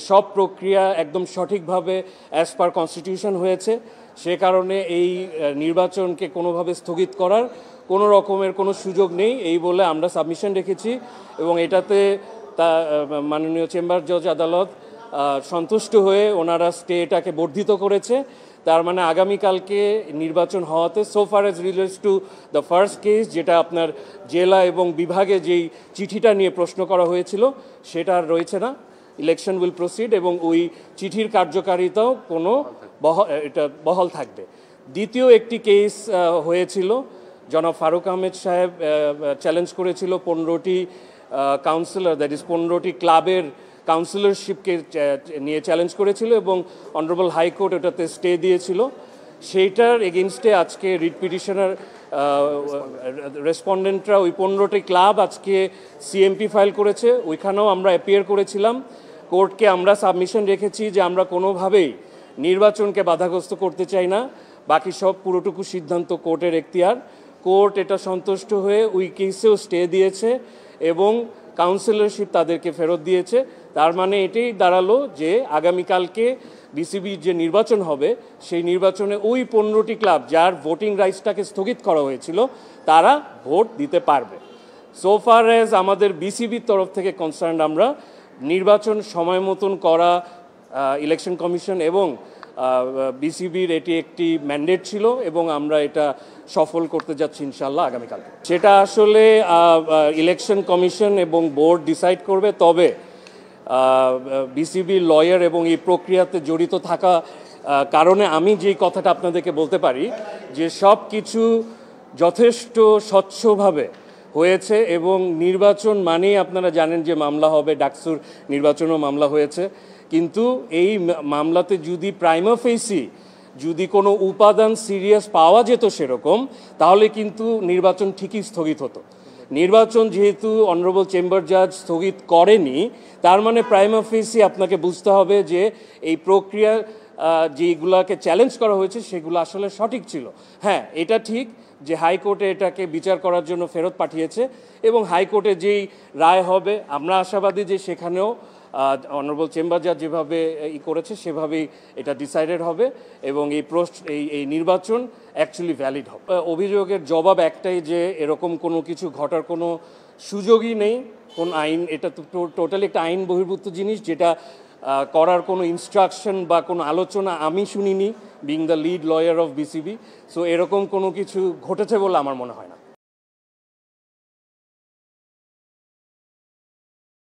সব প্রক্রিয়া একদম সঠিকভাবে অ্যাজ পার কনস্টিটিউশন হয়েছে, সে কারণে এই নির্বাচনকে কোনোভাবে স্থগিত করার কোনো রকমের কোনো সুযোগ নেই এই বলে আমরা সাবমিশন রেখেছি এবং এটাতে মাননীয় চেম্বার জজ আদালত সন্তুষ্ট হয়ে ওনারা স্টেটাকে বর্ধিত করেছে। তার মানে আগামীকালকে নির্বাচন হওয়াতে so far age relates to the first case, যেটা আপনার জেলা এবং বিভাগে যেই চিঠিটা নিয়ে প্রশ্ন করা হয়েছিল সেটা আর রয়েছে না। ইলেকশন উইল প্রসিড এবং ওই চিঠির কার্যকারিতাও এটা বহাল থাকবে। দ্বিতীয় একটি কেস হয়েছিল, জনাব ফারুক আহমেদ সাহেব চ্যালেঞ্জ করেছিল 15টি কাউন্সিলর, দ্যাট ইজ 15টি ক্লাবের কাউন্সিলরশিপকে নিয়ে চ্যালেঞ্জ করেছিল এবং অনারেবল হাইকোর্ট ওটাতে স্টে দিয়েছিল। সেইটার এগেনস্টে আজকে রিট পিটিশনার রেসপন্ডেন্টরা ওই 15টি ক্লাব আজকে সিএমপি ফাইল করেছে, ওইখানেও আমরা অ্যাপিয়ার করেছিলাম। কোর্টকে আমরা সাবমিশন রেখেছি যে আমরা কোনোভাবেই নির্বাচনকে বাধাগ্রস্ত করতে চাই না, বাকি সব পুরোটুকু সিদ্ধান্ত কোর্টের এখতিয়ার। কোর্ট এটা সন্তুষ্ট হয়ে ওই কেসেও স্টে দিয়েছে এবং কাউন্সিলরশিপ তাদেরকে ফেরত দিয়েছে। তার মানে এটাই দাঁড়ালো যে আগামীকালকে বিসিবির যে নির্বাচন হবে সেই নির্বাচনে ওই 15টি ক্লাব যার ভোটিং রাইটসটাকে স্থগিত করা হয়েছিল তারা ভোট দিতে পারবে। সো ফার অ্যাজ আমাদের বিসিবির তরফ থেকে কনসার্ন, আমরা নির্বাচন সময় মতন করা ইলেকশন কমিশন এবং বিসিবির এটি একটি ম্যান্ডেট ছিল এবং আমরা এটা সফল করতে যাচ্ছি ইনশাল্লাহ আগামীকালকে। সেটা আসলে ইলেকশন কমিশন এবং বোর্ড ডিসাইড করবে, তবে বিসিবি লয়ার এবং এই প্রক্রিয়াতে জড়িত থাকা কারণে আমি যেই কথাটা আপনাদেরকে বলতে পারি যে সব কিছু যথেষ্ট স্বচ্ছভাবে হয়েছে এবং নির্বাচন মানেই আপনারা জানেন যে মামলা হবে, ডাকসুর নির্বাচনও মামলা হয়েছে, কিন্তু এই মামলাতে যদি প্রাইমা ফেসি যদি কোনো উপাদান সিরিয়াস পাওয়া যেত সেরকম, তাহলে কিন্তু নির্বাচন ঠিকই স্থগিত হতো। নির্বাচন যেহেতু অনারেবল চেম্বার জাজ স্থগিত করেনি, তার মানে প্রাইমা ফেসি আপনাকে বুঝতে হবে যে এই প্রক্রিয়া যেগুলোকে চ্যালেঞ্জ করা হয়েছে সেগুলো আসলে সঠিক ছিল। হ্যাঁ, এটা ঠিক যে হাইকোর্টে এটাকে বিচার করার জন্য ফেরত পাঠিয়েছে এবং হাইকোর্টে যেই রায় হবে আমরা আশাবাদী যে সেখানেও অনারেবল চেম্বার জাজ যেভাবে করেছে সেভাবেই এটা ডিসাইডেড হবে এবং এই নির্বাচন অ্যাকচুয়ালি ভ্যালিড হবে। অভিযোগের জবাব একটাই যে এরকম কোনো কিছু ঘটার কোনো সুযোগই নেই। কোন আইন, এটা তো টোটালি একটা আইন বহির্ভূত জিনিস, যেটা করার কোনো ইনস্ট্রাকশন বা কোনো আলোচনা আমি শুনিনি, being the lead lawyer of BCB. So এরকম কোনো কিছু ঘটেছে বলে আমার মনে হয় না।